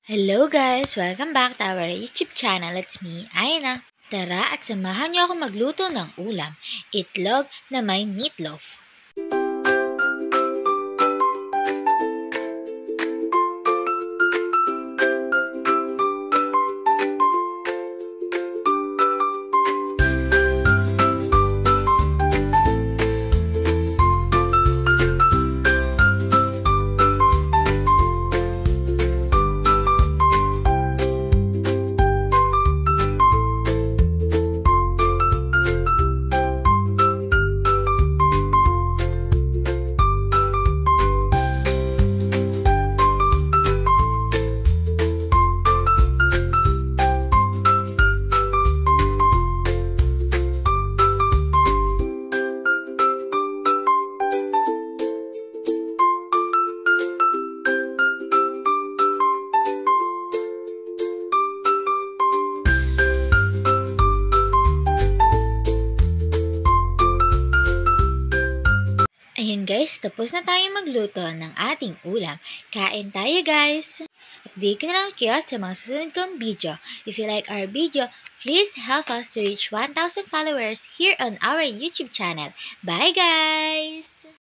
Hello guys! Welcome back to our YouTube channel. It's me, Aina. Tara at samahan niyo ako magluto ng ulam, itlog na may meatloaf. Ayan guys, tapos na tayo magluto ng ating ulam. Kain tayo guys! Update ko na lang kayo sa mga susunod kong video. If you like our video, please help us to reach 1,000 followers here on our YouTube channel. Bye guys!